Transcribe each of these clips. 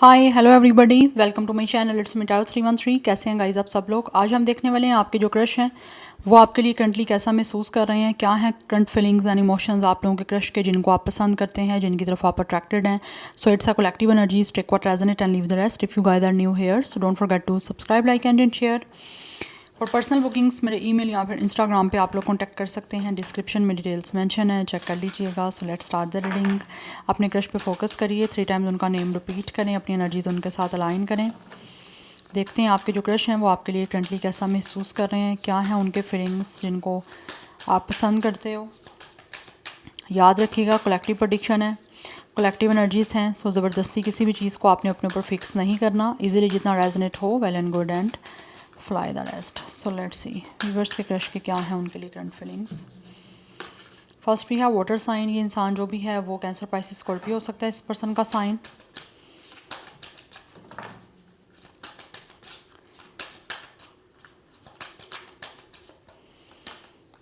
Hi hello everybody, welcome to my channel it's me tarot 313। कैसे हैं guys आप सब लोग। आज हम देखने वाले हैं आपके जो क्रश हैं वो आपके लिए करंटली कैसा महसूस कर रहे हैं, क्या हैं करंट फीलिंग्स एंड इमोशंस आप लोगों के क्रश के, जिनको आप पसंद करते हैं, जिनकी तरफ आप अट्रैक्टेड हैं। So it's a collective energies, take what resonate and leave the rest. If you guys are new here so don't forget to subscribe, like and share. और पर्सनल बुकिंग्स मेरे ईमेल या फिर इंस्टाग्राम पे आप लोग contact कर सकते हैं। डिस्क्रिप्शन में डिटेल्स मेंशन है, चेक कर लीजिएगा। So let's start the reading. अपने क्रश पे फोकस करिए, 3 टाइम्स उनका नेम रिपीट करें, अपनी एनर्जीज उनके साथ अलाइन करें। देखते हैं आपके जो क्रश हैं वो आपके लिए करंटली कैसा महसूस कर रहे हैं, क्या हैं उनके फीलिंग्स जिनको आप पसंद करते हो। याद रखिएगा कलेक्टिव प्रेडिक्शन है, कलेक्टिव एनर्जीज हैं। सो ज़बरदस्ती किसी भी चीज़ को आपने अपने ऊपर फिक्स नहीं करना। इजीली जितना रेजोनेट हो, well and good and fly the rest. So let's see viewers के क्रश के क्या हैं उनके लिए करंट फीलिंग्स। फर्स्ट भी है वाटर साइन। ये इंसान जो भी है वो कैंसर, पाइसिस, स्कॉर्पियो हो सकता है इस पर्सन का sign.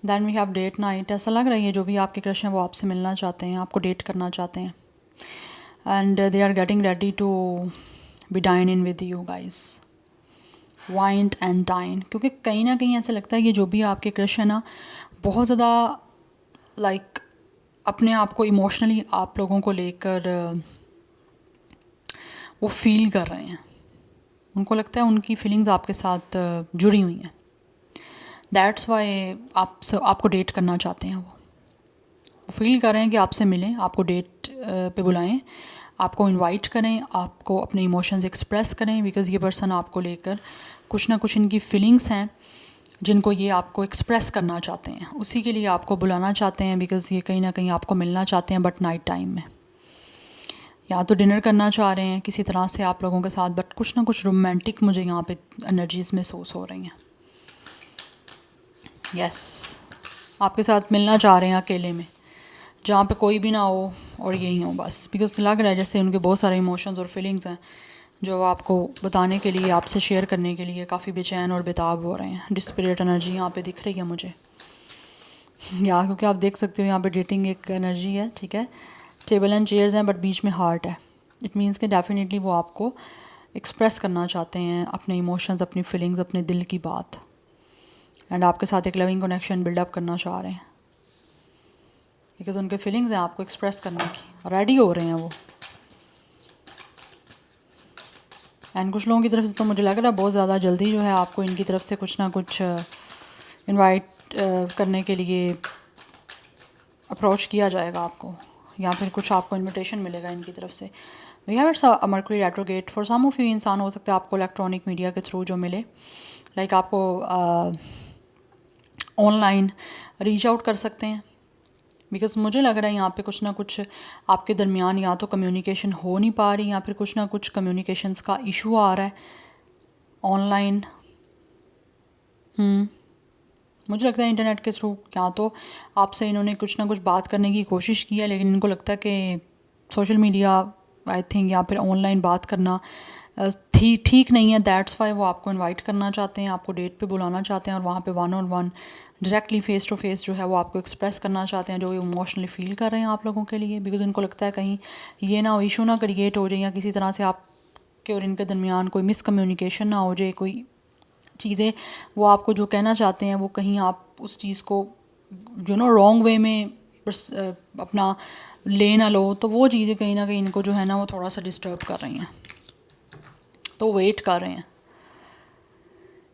Then we have date night. ऐसा लग रहा है ये जो भी आपके क्रश हैं वो आपसे मिलना चाहते हैं, आपको डेट करना चाहते हैं। And they are getting ready to be dine in with you guys. Wine and dine, क्योंकि कहीं ना कहीं ऐसा लगता है ये जो भी आपके क्रश है ना बहुत ज़्यादा लाइक अपने आप को इमोशनली आप लोगों को लेकर वो फील कर रहे हैं। उनको लगता है उनकी फीलिंग्स आपके साथ जुड़ी हुई हैं। दैट्स वाई आपको डेट करना चाहते हैं। वो फील कर रहे हैं कि आपसे मिलें, आपको डेट पे बुलाएं, आपको इनवाइट करें, आपको अपने इमोशंस एक्सप्रेस करें। बिकॉज़ ये पर्सन आपको लेकर कुछ ना कुछ इनकी फीलिंग्स हैं जिनको ये आपको एक्सप्रेस करना चाहते हैं, उसी के लिए आपको बुलाना चाहते हैं। बिकॉज़ ये कहीं ना कहीं आपको मिलना चाहते हैं, बट नाइट टाइम में। या तो डिनर करना चाह रहे हैं किसी तरह से आप लोगों के साथ, बट कुछ ना कुछ रोमांटिक मुझे यहाँ पे एनर्जीज महसूस हो रही हैं। यस, आपके साथ मिलना चाह रहे हैं अकेले में, जहाँ पे कोई भी ना हो और यही हो बस। बिकॉज लग रहा है जैसे उनके बहुत सारे इमोशंस और फीलिंग्स हैं जो आपको बताने के लिए, आपसे शेयर करने के लिए काफ़ी बेचैन और बेताब हो रहे हैं। डिस्पिरिट एनर्जी यहाँ पे दिख रही है मुझे, या क्योंकि आप देख सकते हो यहाँ पे डेटिंग एक एनर्जी है, ठीक है। टेबल एंड चेयर्स हैं बट बीच में हार्ट है। इट मीन्स कि डेफिनेटली वो आपको एक्सप्रेस करना चाहते हैं अपने इमोशंस, अपनी फीलिंग्स, अपने दिल की बात। एंड आपके साथ एक लविंग कनेक्शन बिल्डअप करना चाह रहे हैं बिकॉज उनके फीलिंग्स हैं आपको एक्सप्रेस करने की, रेडी हो रहे हैं वो। एंड कुछ लोगों की तरफ से तो मुझे लग रहा है बहुत ज़्यादा जल्दी जो है आपको इनकी तरफ से कुछ ना कुछ इनवाइट करने के लिए अप्रोच किया जाएगा आपको, या फिर कुछ आपको इनविटेशन मिलेगा इनकी तरफ से। We have it's a Mercury retrograde. For some of you इंसान हो सकता है आपको इलेक्ट्रॉनिक मीडिया के थ्रू जो मिले, लाइक आपको ऑनलाइन रीच आउट कर सकते हैं। बिकॉज मुझे लग रहा है यहाँ पे कुछ ना कुछ आपके दरमियान या तो कम्युनिकेशन हो नहीं पा रही, या फिर कुछ ना कुछ कम्युनिकेशंस का इशू आ रहा है ऑनलाइन। मुझे लगता है इंटरनेट के थ्रू या तो आपसे इन्होंने कुछ ना कुछ बात करने की कोशिश की है, लेकिन इनको लगता है कि सोशल मीडिया आई थिंक या फिर ऑनलाइन बात करना ठीक नहीं है। दैट्स वाई वो आपको इनवाइट करना चाहते हैं, आपको डेट पे बुलाना चाहते हैं, और वहाँ पे 1-on-1 directly face to face जो है वो आपको एक्सप्रेस करना चाहते हैं जो इमोशनली फील कर रहे हैं आप लोगों के लिए। बिकॉज उनको लगता है कहीं ये ना इशू ना क्रिएट हो जाए, या किसी तरह से आपके और इनके दरमियान कोई मिसकम्युनिकेशन ना हो जाए, कोई चीज़ें वो आपको जो कहना चाहते हैं वो कहीं आप उस चीज़ को रॉन्ग वे में अपना ले ना लो। तो वो चीज़ें कहीं ना कहीं इनको जो है ना वो थोड़ा सा डिस्टर्ब कर रही हैं, तो वेट कर रहे हैं।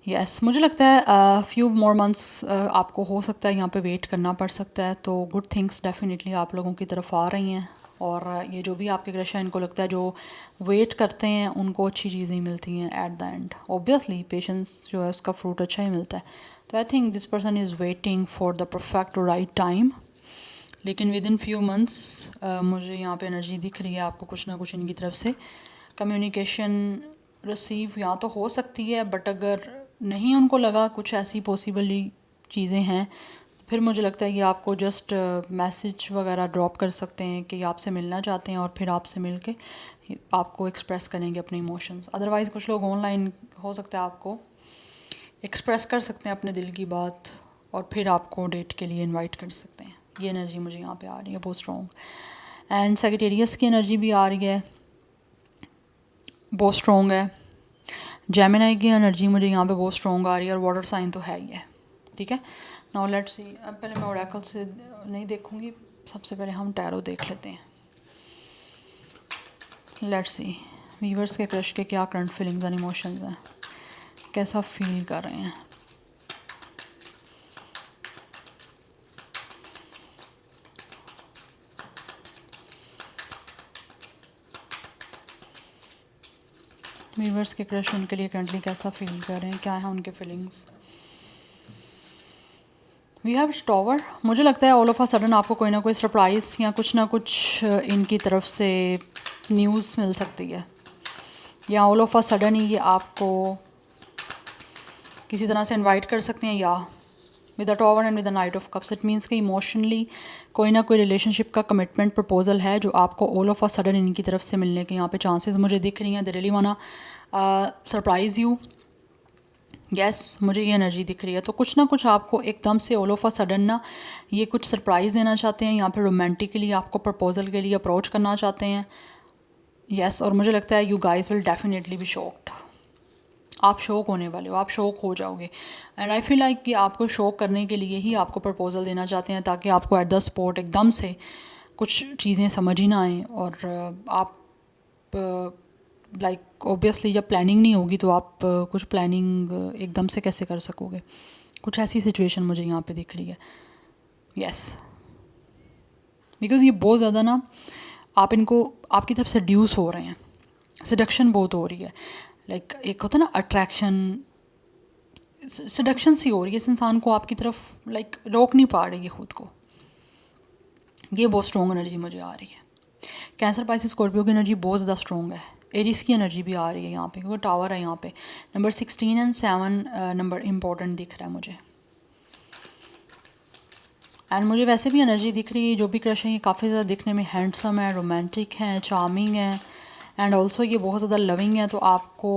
यस मुझे लगता है फ्यू मोर मंथ्स आपको हो सकता है यहाँ पे वेट करना पड़ सकता है। तो गुड थिंग्स डेफिनेटली आप लोगों की तरफ आ रही हैं, और ये जो भी आपके क्रश हैं इनको लगता है जो वेट करते हैं उनको अच्छी चीज़ें ही मिलती हैं at the end. Obviously patience जो है उसका फ्रूट अच्छा ही मिलता है। तो I think this person is waiting for the perfect right time, लेकिन विद इन फ्यू मंथ्स मुझे यहाँ पे एनर्जी दिख रही है आपको कुछ ना कुछ इनकी तरफ से कम्युनिकेशन रिसीव या तो हो सकती है। बट अगर नहीं उनको लगा कुछ ऐसी पॉसिबली चीज़ें हैं, तो फिर मुझे लगता है कि आपको जस्ट मैसेज वगैरह ड्रॉप कर सकते हैं कि आपसे मिलना चाहते हैं, और फिर आपसे मिल के आपको एक्सप्रेस करेंगे अपने इमोशंस। अदरवाइज़ कुछ लोग ऑनलाइन हो सकता है आपको एक्सप्रेस कर सकते हैं अपने दिल की बात, और फिर आपको डेट के लिए इनवाइट कर सकते हैं। ये एनर्जी मुझे यहाँ पे आ रही है बहुत स्ट्रॉन्ग। एंड सेक्रेटेरियस की एनर्जी भी आ रही है। बहुत स्ट्रॉन्ग है। जेमिनाई की एनर्जी मुझे यहाँ पे बहुत स्ट्रॉन्ग आ रही है और वाटर साइन तो है ही है, ठीक है। नाउ लेट्स सी, अब पहले मैं ओरेकल से नहीं देखूँगी, सबसे पहले हम टैरो देख लेते हैं। लेट्स सी वीवर्स के क्रश के क्या करंट फीलिंग्स एंड इमोशंस हैं, कैसा फील कर रहे हैं। वीवर्स के क्रश उनके लिए करंटली कैसा फील कर रहे हैं, क्या है उनके फीलिंग्स। We have tower. मुझे लगता है ऑल ऑफ अ सडन आपको कोई ना कोई सरप्राइज़ या कुछ ना कुछ इनकी तरफ से न्यूज़ मिल सकती है, या ऑल ऑफ अ सडन ही ये आपको किसी तरह से इनवाइट कर सकते हैं, या with the tower and with the night of cups it means कि इमोशनली कोई ना कोई रिलेशनशिप का कमिटमेंट प्रपोजल है जो आपको ऑल ऑफ अ सडन इनकी तरफ से मिलने के यहाँ पे चांसेस मुझे दिख रही हैं। दे रियली वाना सरप्राइज़ यू। यस, मुझे ये एनर्जी दिख रही है। तो कुछ ना कुछ आपको एकदम से ऑल ऑफ अ सडन ना ये कुछ सरप्राइज़ देना चाहते हैं, यहाँ पे रोमांटिकली आपको प्रपोजल के लिए अप्रोच करना चाहते हैं। यस, और मुझे लगता है you guys will definitely be shocked. आप शौक होने वाले हो, आप शौक हो जाओगे। एंड आई फील लाइक कि आपको शौक करने के लिए ही आपको प्रपोजल देना चाहते हैं, ताकि आपको एट द स्पॉट एकदम से कुछ चीज़ें समझ ही ना आएँ, और आप लाइक ऑब्वियसली जब प्लानिंग नहीं होगी तो आप कुछ प्लानिंग एकदम से कैसे कर सकोगे। कुछ ऐसी सिचुएशन मुझे यहाँ पे दिख रही है। यस, बिकॉज़ ये बहुत ज़्यादा ना आप इनको आपकी तरफ सेड्यूस हो रहे हैं, सडक्शन बहुत हो रही है। लाइक एक होता है ना अट्रैक्शन, सडक्शन सी हो रही है इस इंसान को आपकी तरफ, लाइक रोक नहीं पा रही है खुद को। ये बहुत स्ट्रॉन्ग एनर्जी मुझे आ रही है। कैंसर, पाइसेस, स्कॉर्पियो की एनर्जी बहुत ज़्यादा स्ट्रॉन्ग है। एरिस की एनर्जी भी आ रही है यहाँ पे, क्योंकि टावर है यहाँ पे। नंबर 16 एंड 7 नंबर इम्पोर्टेंट दिख रहा है मुझे। एंड मुझे वैसे भी एनर्जी दिख रही है, जो भी क्रश है ये काफ़ी ज़्यादा दिखने में हैंडसम है, रोमांटिक है, चार्मिंग है, एंड ऑल्सो ये बहुत ज़्यादा लविंग है। तो आपको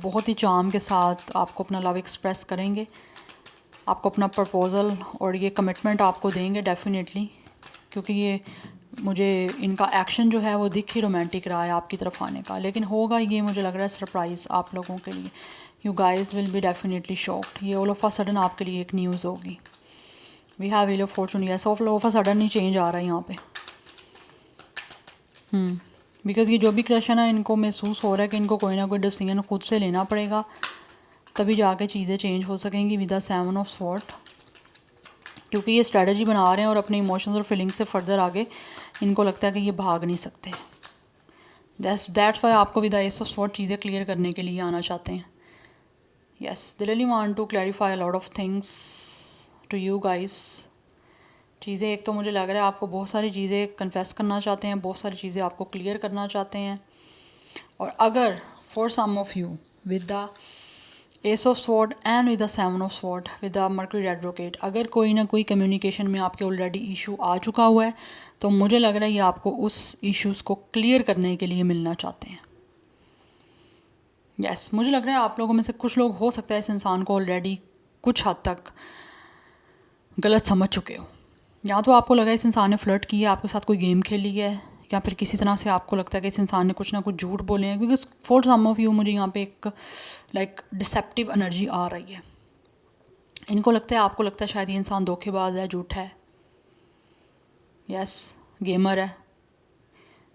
बहुत ही चार्म के साथ आपको अपना लव एक्सप्रेस करेंगे, आपको अपना प्रपोज़ल और ये कमिटमेंट आपको देंगे डेफिनेटली, क्योंकि ये मुझे इनका एक्शन जो है वो दिख ही रोमांटिक रहा है आपकी तरफ आने का। लेकिन होगा ये मुझे लग रहा है सरप्राइज़ आप लोगों के लिए। You guys will be definitely shocked. ये ऑल ऑफ अ सडन आपके लिए एक न्यूज़ होगी। We have wheel of fortune. Yes, all of a sudden ही चेंज आ रहा है यहाँ पे। बिकॉज़ ये जो भी क्रश है ना, इनको महसूस हो रहा है कि इनको कोई ना कोई डिसीजन खुद से लेना पड़ेगा, तभी जाके चीज़ें चेंज हो सकेंगी विद द 7 ऑफ स्वॉर्ड। क्योंकि ये स्ट्रेटजी बना रहे हैं और अपने इमोशंस और फीलिंग्स से फर्दर आगे इनको लगता है कि ये भाग नहीं सकते। दैट्स वाई आपको with the ace of sword चीज़ें क्लियर करने के लिए आना चाहते हैं। Yes, they really want to clarify a lot of things to you guys. चीज़ें, एक तो मुझे लग रहा है आपको बहुत सारी चीज़ें कन्फेस करना चाहते हैं, बहुत सारी चीज़ें आपको क्लियर करना चाहते हैं। और अगर for some of you with the ace of sword and with the 7 of sword with the Mercury retrograde, अगर कोई ना कोई कम्युनिकेशन में आपके ऑलरेडी इशू आ चुका हुआ है, तो मुझे लग रहा है ये आपको उस इश्यूज़ को क्लियर करने के लिए मिलना चाहते हैं। यस, मुझे लग रहा है आप लोगों में से कुछ लोग हो सकता है इस इंसान को ऑलरेडी कुछ हद तक गलत समझ चुके हो। या तो आपको लगा इस इंसान ने फ्लर्ट किया है, आपके साथ कोई गेम खेली है, या फिर किसी तरह से आपको लगता है कि इस इंसान ने कुछ ना कुछ झूठ बोले हैं। Because for some of you मुझे यहाँ पे एक लाइक डिसेप्टिव एनर्जी आ रही है। इनको लगता है, आपको लगता है शायद ये इंसान धोखेबाज है, झूठा है, यस, गेमर है।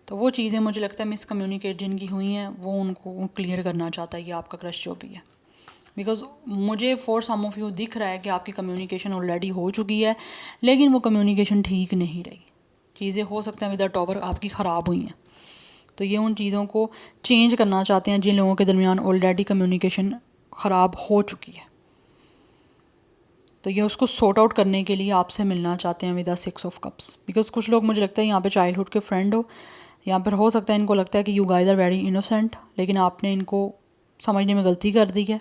तो वो चीज़ें मुझे लगता है मिसकम्युनिकेट जिनकी हुई हैं वो उनको क्लियर करना चाहता है ये आपका क्रश जो भी है। बिकॉज मुझे फॉर सम ऑफ यू दिख रहा है कि आपकी कम्युनिकेशन ऑलरेडी हो चुकी है, लेकिन वो कम्युनिकेशन ठीक नहीं रही। चीज़ें हो सकता है विद द टॉवर आपकी ख़राब हुई हैं, तो ये उन चीज़ों को चेंज करना चाहते हैं जिन लोगों के दरमियान ऑलरेडी कम्युनिकेशन ख़राब हो चुकी है। तो ये उसको सॉर्ट आउट करने के लिए आपसे मिलना चाहते हैं with the 6 of cups. Because कुछ लोग मुझे लगता है यहाँ पे चाइल्डहुड के फ्रेंड हो, यहाँ पर हो सकता है इनको लगता है कि you guys are very innocent, लेकिन आपने इनको समझने में गलती कर दी है,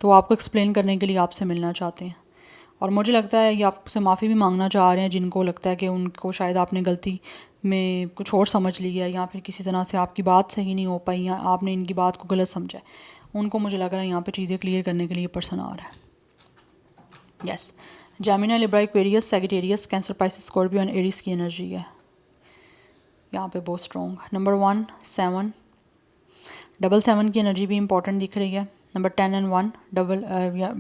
तो वो आपको एक्सप्लेन करने के लिए आपसे मिलना चाहते हैं। और मुझे लगता है ये आपसे माफ़ी भी मांगना चाह रहे हैं जिनको लगता है कि उनको शायद आपने गलती में कुछ और समझ लिया, या फिर किसी तरह से आपकी बात सही नहीं हो पाई, या आपने इनकी बात को गलत समझा है। उनको मुझे लग रहा है यहाँ पे चीज़ें क्लियर करने के लिए पर्सन आ रहा है। Yes, Gemini, Libra, Aquarius, Sagittarius, cancer, Pisces, Scorpio and Aries की एनर्जी है यहाँ पे बहुत स्ट्रॉन्ग। नंबर 1, 7, 7 की एनर्जी भी इंपॉर्टेंट दिख रही है। नंबर 10 एंड 1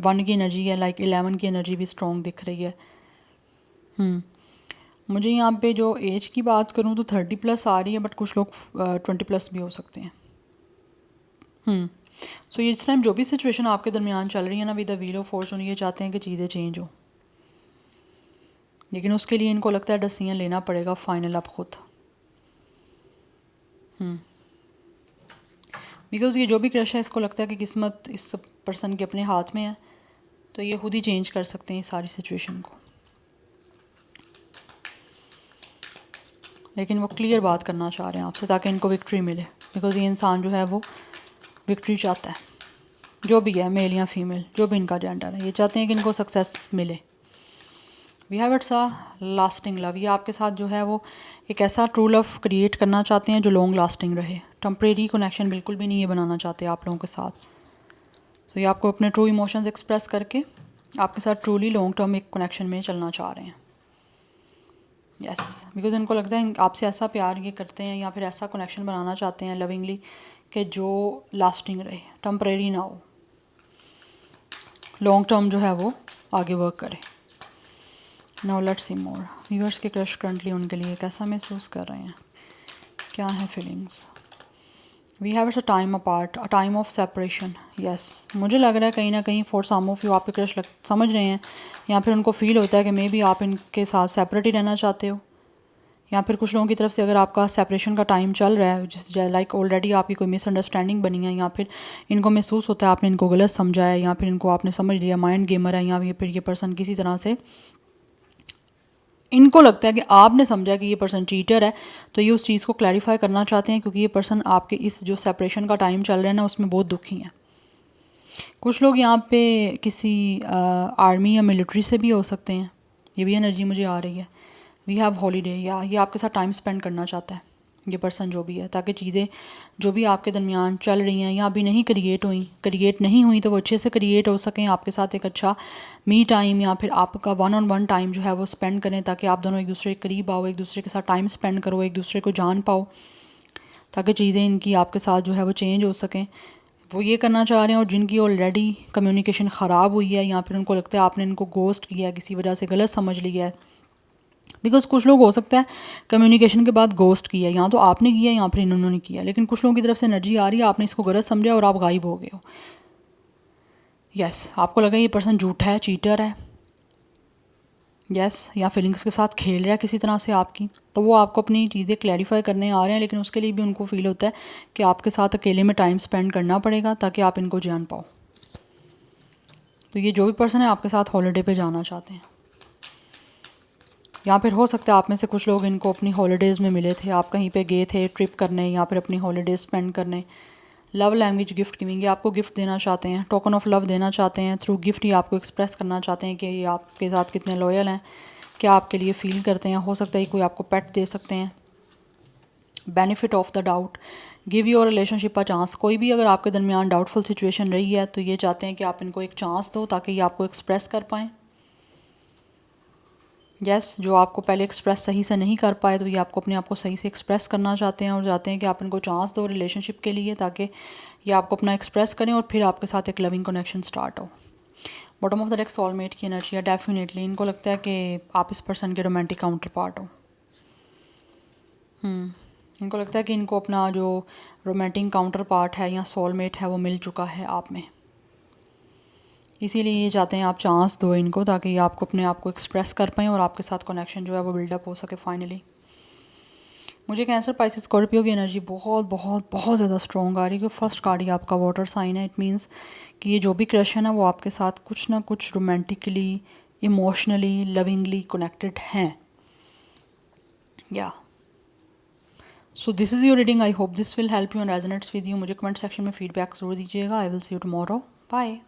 1 की एनर्जी है, लाइक 11 की एनर्जी भी स्ट्रॉन्ग दिख रही है। मुझे यहाँ पे जो एज की बात करूँ तो 30 प्लस आ रही है, बट कुछ लोग 20 प्लस भी हो सकते हैं। सो इस टाइम जो भी सिचुएशन आपके दरमियान चल रही है ना, with the wheel of Fortune, ये चाहते हैं कि चीज़ें चेंज हो, लेकिन उसके लिए इनको लगता है डिसीजन लेना पड़ेगा फाइनल अब खुद। बिकॉज़ ये जो भी क्रश है, इसको लगता है कि किस्मत इस पर्सन के अपने हाथ में है, तो ये खुद ही चेंज कर सकते हैं इस सारी सिचुएशन को। लेकिन वो क्लियर बात करना चाह रहे हैं आपसे ताकि इनको विक्ट्री मिले, बिकॉज़ ये इंसान जो है वो विक्ट्री चाहता है, जो भी है, मेल या फीमेल, जो भी इनका जेंडर है, ये चाहते हैं कि इनको सक्सेस मिले। We have it's a lasting love, ये आपके साथ जो है वो एक ऐसा ट्रू लव क्रिएट करना चाहते हैं जो लॉन्ग लास्टिंग रहे। टेम्परेरी कनेक्शन बिल्कुल भी नहीं ये बनाना चाहते आप लोगों के साथ। तो ये आपको अपने ट्रू इमोशंस एक्सप्रेस करके आपके साथ ट्रूली लॉन्ग टर्म एक कनेक्शन में चलना चाह रहे हैं। यस, बिकॉज इनको लगता है आपसे ऐसा प्यार ये करते हैं या फिर ऐसा कनेक्शन बनाना चाहते हैं लविंगली कि जो लास्टिंग रहे, टेम्परेरी ना हो, लॉन्ग टर्म जो है वो आगे वर्क करे। Now let's see more. Viewers के क्रश करंटली उनके लिए कैसा महसूस कर रहे हैं, क्या है feelings. We have it's a time apart, a time of separation. Yes, मुझे लग रहा है कहीं ना कहीं फॉर सम ऑफ यू आपके क्रश समझ रहे हैं, या फिर उनको फील होता है कि मे बी आप इनके साथ सेपरेट ही रहना चाहते हो, या फिर कुछ लोगों की तरफ से अगर आपका सेपरेशन का टाइम चल रहा है, जिस लाइक ऑलरेडी आपकी कोई मिसअंडरस्टैंडिंग बनी है, या फिर इनको महसूस होता है आपने इनको गलत समझा है, या फिर इनको आपने समझ लिया माइंड गेमर है, या फिर ये पर्सन किसी तरह से इनको लगता है कि आपने समझा कि ये पर्सन चीटर है, तो ये उस चीज़ को क्लैरिफाई करना चाहते हैं, क्योंकि ये पर्सन आपके इस जो सेपरेशन का टाइम चल रहा है ना, उसमें बहुत दुखी हैं। कुछ लोग यहाँ पे किसी आर्मी या मिलिट्री से भी हो सकते हैं, ये भी एनर्जी मुझे आ रही है। वी हैव हॉलीडे, या ये आपके साथ टाइम स्पेंड करना चाहता है ये पर्सन जो भी है, ताकि चीज़ें जो भी आपके दरमियान चल रही हैं या अभी नहीं क्रिएट नहीं हुई तो वो अच्छे से क्रिएट हो सकें, आपके साथ एक अच्छा मी टाइम या फिर आपका 1-on-1 टाइम जो है वो स्पेंड करें, ताकि आप दोनों एक दूसरे के करीब आओ, एक दूसरे के साथ टाइम स्पेंड करो, एक दूसरे को जान पाओ, ताकि चीज़ें इनकी आपके साथ जो है वो चेंज हो सकें। वो ये करना चाह रहे हैं, और जिनकी ऑलरेडी कम्युनिकेशन ख़राब हुई है, या फिर उनको लगता है आपने इनको गोस्ट किया है, किसी वजह से गलत समझ लिया है। बिकॉज कुछ लोग हो सकता है कम्युनिकेशन के बाद गोस्ट किया, या तो आपने किया या फिर इन्होंने किया, लेकिन कुछ लोगों की तरफ से एनर्जी आ रही है आपने इसको गलत समझा और आप गायब हो गए हो। यस, आपको लगा ये पर्सन झूठा है, चीटर है, यस, या फीलिंग्स के साथ खेल रहा है किसी तरह से आपकी, तो वो आपको अपनी चीज़ें क्लैरिफाई करने आ रहे हैं, लेकिन उसके लिए भी उनको फील होता है कि आपके साथ अकेले में टाइम स्पेंड करना पड़ेगा ताकि आप इनको जान पाओ। तो ये जो भी पर्सन है आपके साथ हॉलीडे पे जाना चाहते हैं, या फिर हो सकता है आप में से कुछ लोग इनको अपनी हॉलीडेज़ में मिले थे, आप कहीं पे गए थे ट्रिप करने या फिर अपनी हॉलीडेज स्पेंड करने। लव लैंग्वेज गिफ्ट गिविंग, ये आपको गिफ्ट देना चाहते हैं, टोकन ऑफ लव देना चाहते हैं, थ्रू गिफ्ट ये आपको एक्सप्रेस करना चाहते हैं कि ये आपके साथ कितने लॉयल हैं, क्या आपके लिए फ़ील करते हैं। हो सकता है कोई आपको पेट दे सकते हैं। Benefit of the doubt, give your relationship a chance, कोई भी अगर आपके दरमियान डाउटफुल सिचुएशन रही है तो ये चाहते हैं कि आप इनको एक चांस दो ताकि ये आपको एक्सप्रेस कर पाएँ। यस, जो आपको पहले एक्सप्रेस सही से नहीं कर पाए तो ये आपको अपने आप को सही से एक्सप्रेस करना चाहते हैं, और चाहते हैं कि आप इनको चांस दो रिलेशनशिप के लिए, ताकि ये आपको अपना एक्सप्रेस करें और फिर आपके साथ एक लविंग कनेक्शन स्टार्ट हो। Bottom of the deck soulmate की एनर्जी है। डेफिनेटली इनको लगता है कि आप इस पर्सन के रोमांटिक काउंटर पार्ट हो। इनको लगता है कि इनको अपना जो रोमांटिक काउंटर पार्ट है या सोलमेट है वो मिल चुका है आप में, इसीलिए ये चाहते हैं आप चांस दो इनको ताकि ये आपको अपने आप को एक्सप्रेस कर पाएँ और आपके साथ कनेक्शन जो है वो बिल्डअप हो सके फाइनली। मुझे कैंसर स्पाइसिस स्कॉर्पियो की एनर्जी बहुत बहुत बहुत ज़्यादा स्ट्रॉन्ग आ रही है। फर्स्ट कार्ड ही आपका वाटर साइन है। इट मीन्स कि ये जो भी क्रश है ना वो आपके साथ कुछ ना कुछ रोमांटिकली, इमोशनली, लविंगली कनेक्टेड हैं। या so this is your reading. I hope this will help you and resonates with you. मुझे कमेंट सेक्शन में फीडबैक ज़रूर दीजिएगा। I will see you tomorrow. Bye.